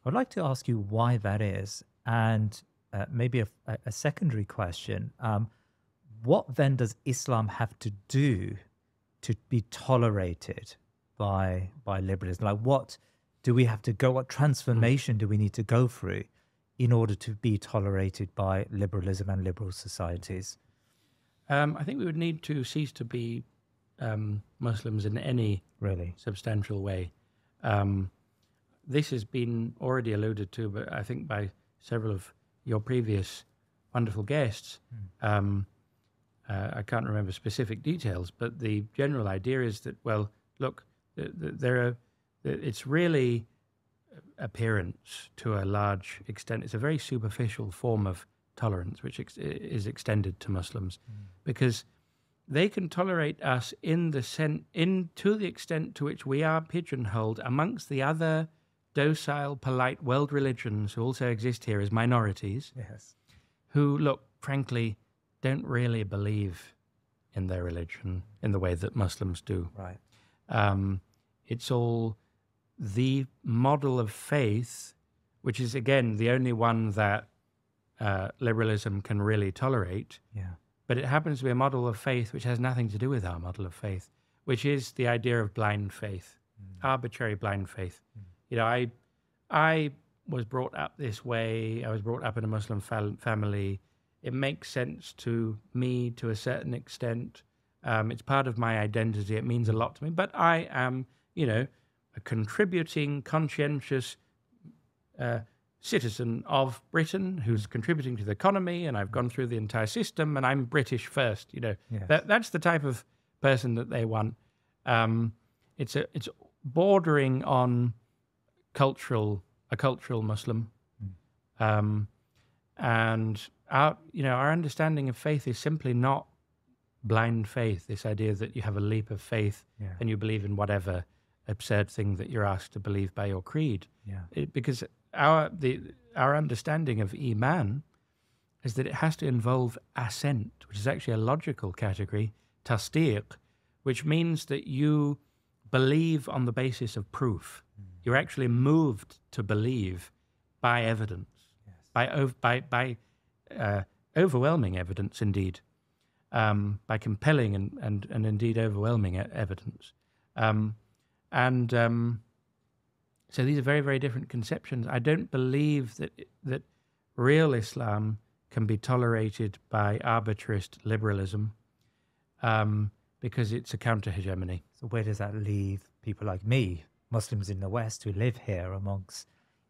would like to ask you why that is, and maybe a secondary question. What then does Islam have to do to be tolerated by liberalism? Like, what do we have to go? What transformation do we need to go through in order to be tolerated by liberalism and liberal societies? I think we would need to cease to be Muslims in any substantial way. This has been already alluded to, but I think by several of your previous wonderful guests. I can't remember specific details, but the general idea is that, well, look, it's really appearance to a large extent. It's a very superficial form of tolerance, which is extended to Muslims, because they can tolerate us to the extent to which we are pigeonholed amongst the other docile, polite world religions who also exist here as minorities, who, look, frankly, don't really believe in their religion in the way that Muslims do. Right. It's all the model of faith, which is, again, the only one that liberalism can really tolerate. Yeah. But it happens to be a model of faith which has nothing to do with our model of faith, which is the idea of blind faith, arbitrary blind faith. I was brought up this way. I was brought up in a Muslim family. It makes sense to me to a certain extent. It's part of my identity. It means a lot to me. But I am, a contributing, conscientious citizen of Britain who's contributing to the economy, and I've gone through the entire system, and I'm British first. That's the type of person that they want. It's bordering on a cultural Muslim, and our understanding of faith is simply not blind faith. This idea that you have a leap of faith and you believe in whatever absurd thing that you're asked to believe by your creed. Because our understanding of Iman is that it has to involve assent, which is actually a logical category, tasdiq, which means that you believe on the basis of proof. You're actually moved to believe by evidence, by overwhelming evidence, indeed, by compelling and indeed overwhelming evidence. So these are very, very different conceptions. I don't believe that real Islam can be tolerated by arbitrarist liberalism because it's a counter-hegemony. So where does that leave people like me, Muslims in the West who live here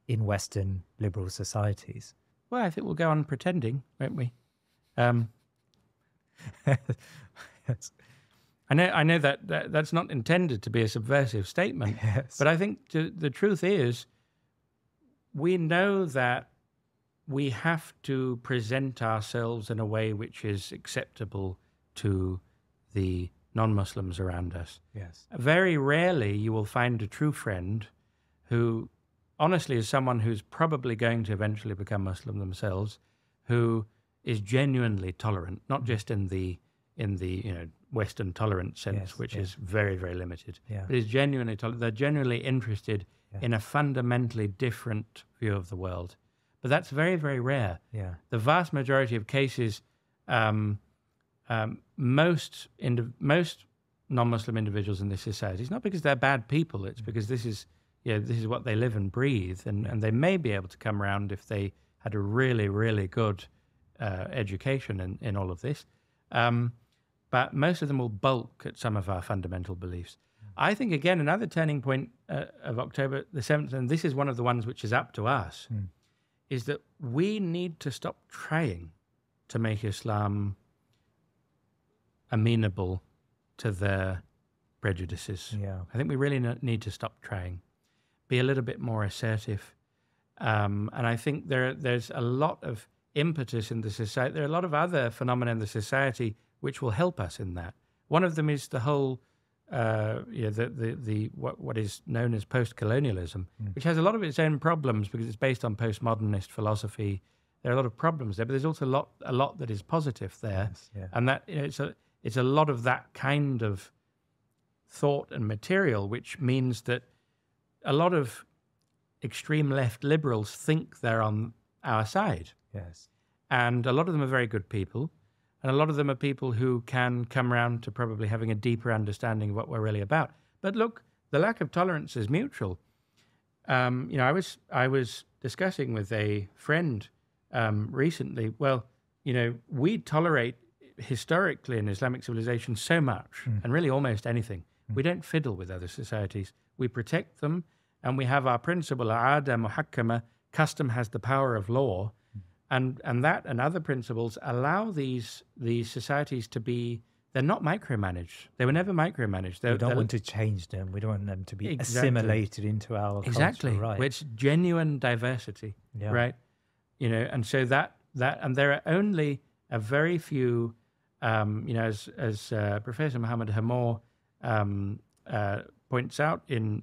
in Western liberal societies? Well, I think we'll go on pretending, won't we? Yes. I know that's not intended to be a subversive statement, but I think the truth is we know that we have to present ourselves in a way which is acceptable to the non-Muslims around us. Yes. Very rarely you will find a true friend who honestly is someone who's probably going to eventually become Muslim themselves, who is genuinely tolerant, not just in the Western tolerance sense, which is very, very limited, but is genuinely tolerant. They're genuinely interested in a fundamentally different view of the world. But that's very, very rare. Yeah. The vast majority of cases, most non-Muslim individuals in this society, it's not because they're bad people, it's because this is what they live and breathe, and they may be able to come around if they had a really, really good education in all of this. But most of them will bulk at some of our fundamental beliefs. I think, again, another turning point of October the 7th, and this is one of the ones which is up to us, is that we need to stop trying to make Islam amenable to their prejudices. Yeah. I think we really need to stop trying, be a little bit more assertive. And I think there's a lot of impetus in the society. There are a lot of other phenomena in the society which will help us in that. One of them is the whole, what is known as post-colonialism, which has a lot of its own problems because it's based on postmodernist philosophy. There are a lot of problems there, but there's also a lot that is positive there, and that it's a lot of that kind of thought and material, which means that a lot of extreme left liberals think they're on our side. Yes, and a lot of them are very good people. And a lot of them are people who can come around to probably having a deeper understanding of what we're really about. But look, the lack of tolerance is mutual. I was discussing with a friend recently. Well, we tolerate historically in Islamic civilization so much, and really almost anything. We don't fiddle with other societies. We protect them, and we have our principle, al-'ada muhakkama, custom has the power of law. And that and other principles allow these societies to be, they're not micromanaged. They were never micromanaged. We don't want to change them. We don't want them to be assimilated into our culture. Right. It's genuine diversity, right? And so that and there are only a very few, as Professor Muhammad Hamor points out in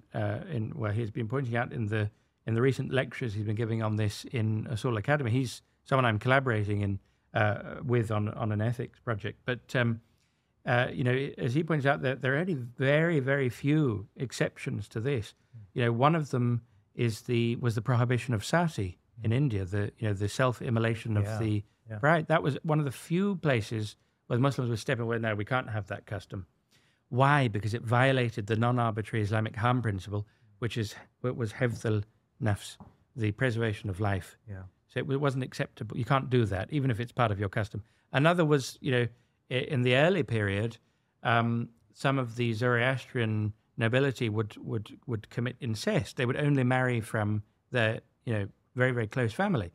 where he's been pointing out in the recent lectures he's been giving on this in Usul Academy. He's someone I'm collaborating with on an ethics project. But as he points out, there are only very, very few exceptions to this. One of them was the prohibition of sati in India, the self-immolation of the bride. That was one of the few places where the Muslims were stepping away. No, we can't have that custom. Why? Because it violated the non-arbitrary Islamic harm principle, which was hifdh al-nafs, the preservation of life. Yeah. So it wasn't acceptable. You can't do that, even if it's part of your custom. Another was, in the early period, some of the Zoroastrian nobility would commit incest. They would only marry from their, very, very close family.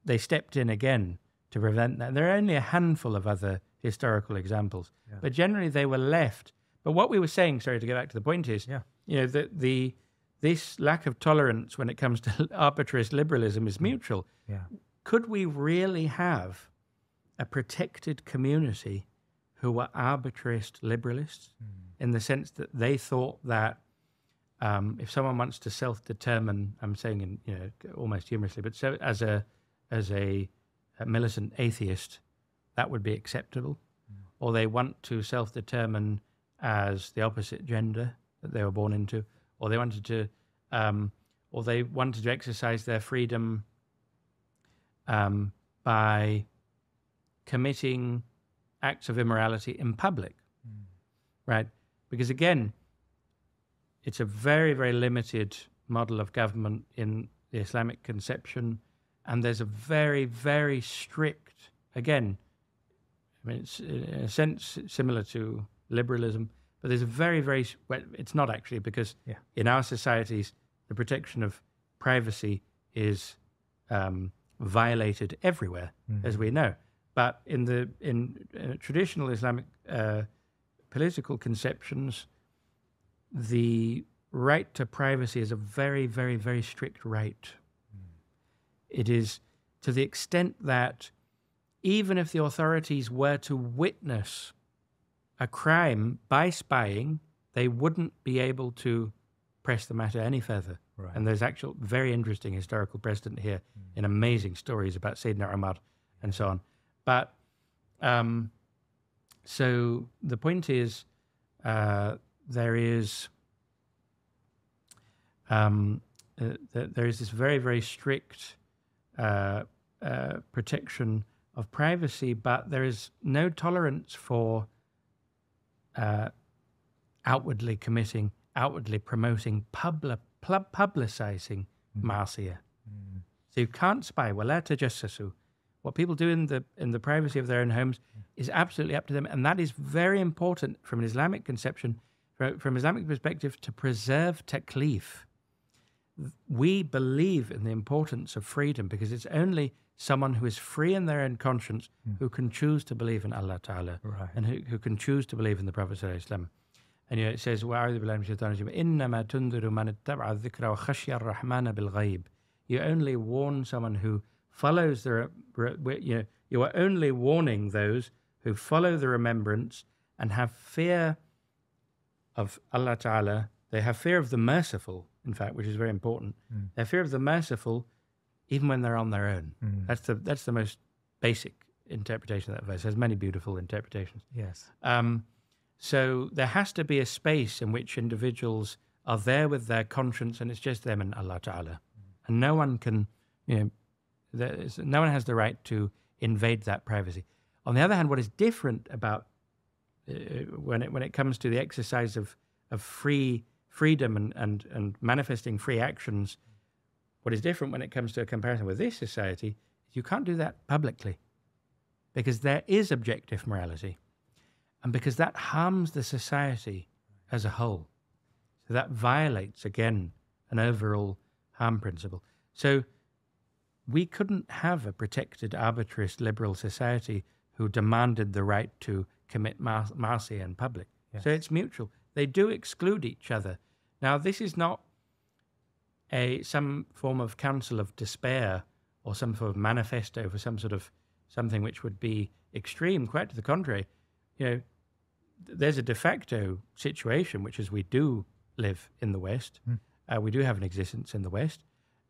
They stepped in again to prevent that. And there are only a handful of other historical examples, but generally they were left. But what we were saying, sorry to go back to the point, is, that this lack of tolerance when it comes to arbitrarist liberalism is mutual. Yeah. Could we really have a protected community who were arbitrarist liberalists in the sense that they thought that if someone wants to self-determine, I'm saying in almost humorously, but so as a militant atheist, that would be acceptable, or they want to self-determine as the opposite gender that they were born into, or they wanted to exercise their freedom by committing acts of immorality in public, right? Because again, it's a very, very limited model of government in the Islamic conception, and there's a very, very strict, again, it's in a sense similar to liberalism, but there's a very, very, well, it's not actually, because in our societies, the protection of privacy is violated everywhere, as we know. But in traditional Islamic political conceptions, the right to privacy is a very, very, very strict right. It is to the extent that even if the authorities were to witness a crime by spying, they wouldn't be able to press the matter any further. Right. And there's actual very interesting historical precedent here in amazing stories about Sayyidina Umar and so on. But so the point is, there is this very, very strict protection of privacy, but there is no tolerance for outwardly committing, outwardly promoting, publicizing ma'asiyah. So you can't spy. وَلَا تَجَسَّسُوا What people do in the privacy of their own homes is absolutely up to them, and that is very important from an Islamic conception, from Islamic perspective, to preserve taklif. We believe in the importance of freedom because it's only someone who is free in their own conscience who can choose to believe in Allah Ta'ala and who can choose to believe in the Prophet Sallallahu Alaihi Wasallam. And it says, وَأَعُوذُ بِاللَّهِ مِنَ الشَّيْطَانِ الرَّجِيمِ إِنَّمَا تُنذِرُ مَنِ اتَّبَعَ الذِّكْرَ وَخَشِيَ الرَّحْمَنَ بِالْغَيْبِ. You only warn someone who follows you are only warning those who follow the remembrance and have fear of Allah Ta'ala. They have fear of the merciful, in fact, which is very important. They have fear of the merciful even when they're on their own. That's the most basic interpretation of that verse. It has many beautiful interpretations. Yes. So there has to be a space in which individuals are there with their conscience and it's just them and Allah Ta'ala. And no one can, no one has the right to invade that privacy. On the other hand, what is different about when it comes to the exercise of freedom and manifesting free actions, what is different when it comes to a comparison with this society is you can't do that publicly because there is objective morality and because that harms the society as a whole. So that violates, again, an overall harm principle. So we couldn't have a protected, arbitrarist, liberal society who demanded the right to commit marcy in public. Yes. So it's mutual. They do exclude each other. Now, this is not some form of counsel of despair or some sort of manifesto for something which would be extreme. Quite to the contrary, there's a de facto situation, which is we do live in the West. We do have an existence in the West,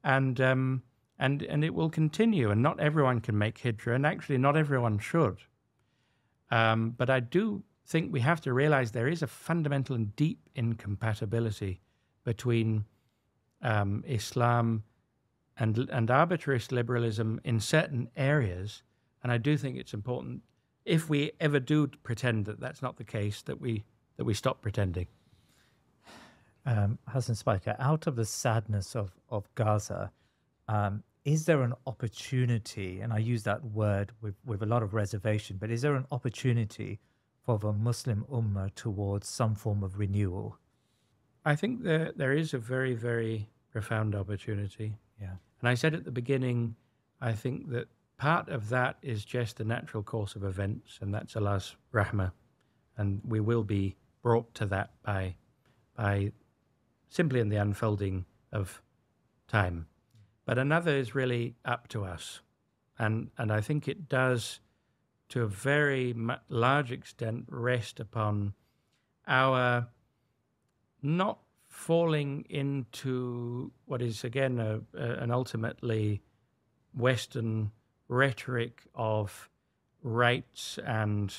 and it will continue. And not everyone can make hijrah, and actually, not everyone should. But I do think we have to realize there is a fundamental and deep incompatibility between Islam and arbitrarist liberalism in certain areas, and I do think it's important, if we ever do pretend that that's not the case, that we stop pretending. Hasan Spiker, out of the sadness of Gaza, is there an opportunity, and I use that word with a lot of reservation, but is there an opportunity for the Muslim Ummah towards some form of renewal? I think there is a very, very profound opportunity. Yeah. And I said at the beginning, I think that part of that is just the natural course of events, and that's Allah's rahmah. And we will be brought to that by simply in the unfolding of time. But another is really up to us. And I think it does, to a very large extent, rest upon our not falling into what is, again, an ultimately Western rhetoric of rights and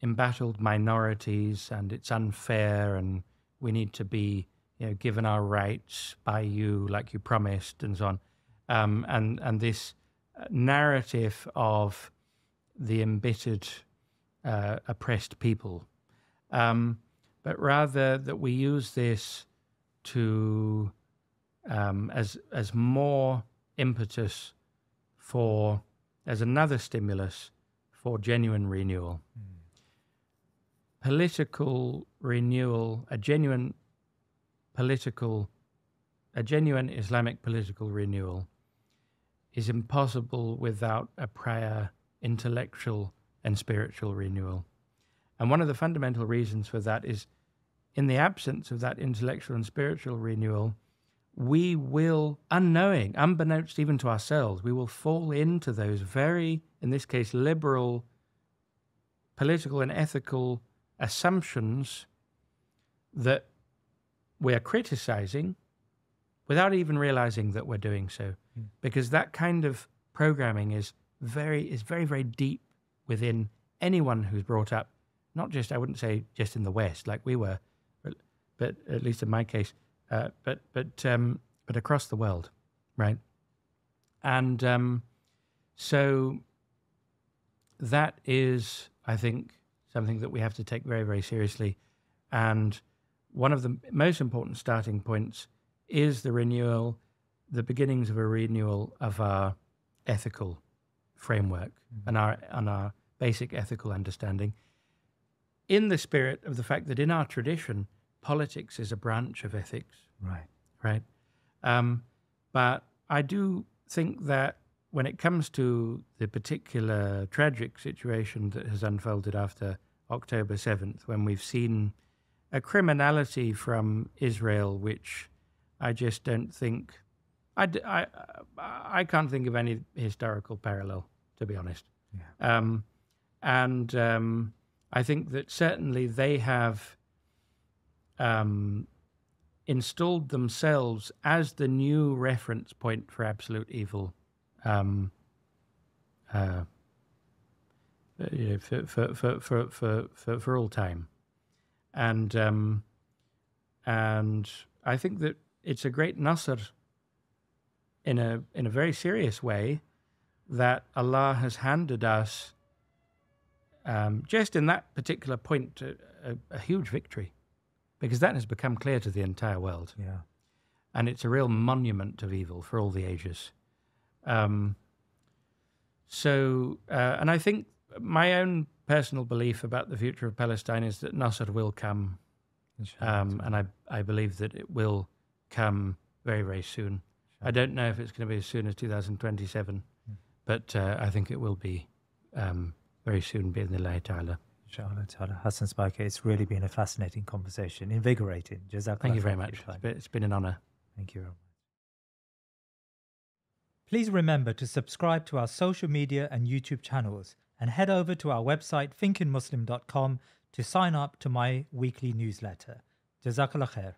embattled minorities, and it's unfair, and we need to be given our rights by you like you promised, and so on. And this narrative of the embittered, oppressed people. But rather that we use this to as more impetus as another stimulus for genuine renewal. Political renewal, a genuine Islamic political renewal is impossible without a prior intellectual and spiritual renewal. And one of the fundamental reasons for that is, in the absence of that intellectual and spiritual renewal, we will, unbeknownst even to ourselves, we will fall into those very, in this case, liberal political and ethical assumptions that we're criticizing without even realizing that we're doing so. Because that kind of programming is very, very deep within anyone who's brought up, not just, I wouldn't say just in the West like we were, but at least in my case, but across the world, right? And so that is, I think, something that we have to take very, very seriously. And one of the most important starting points is the beginnings of a renewal of our ethical framework and our basic ethical understanding, in the spirit of the fact that in our tradition, politics is a branch of ethics. Right. But I do think that when it comes to the particular tragic situation that has unfolded after October 7th, when we've seen a criminality from Israel, which I just don't think, I can't think of any historical parallel, to be honest. I think that certainly they have installed themselves as the new reference point for absolute evil for all time, and I think that it's a great nasr in a very serious way that Allah has handed us just in that particular point a huge victory, because that has become clear to the entire world. And it's a real monument of evil for all the ages. And I think my own personal belief about the future of Palestine is that Nasr will come, and I believe that it will come very, very soon. I don't know if it's going to be as soon as 2027, but I think it will be very soon, bi-idhnillahi ta'ala. Inshallah ta'ala. Hasan Spiker, it's really been a fascinating conversation, invigorating. Jazakallah. Thank you very much. It's been an honor. Thank you very much. Please remember to subscribe to our social media and YouTube channels, and head over to our website thinkingmuslim.com to sign up to my weekly newsletter. Jazakallah khair.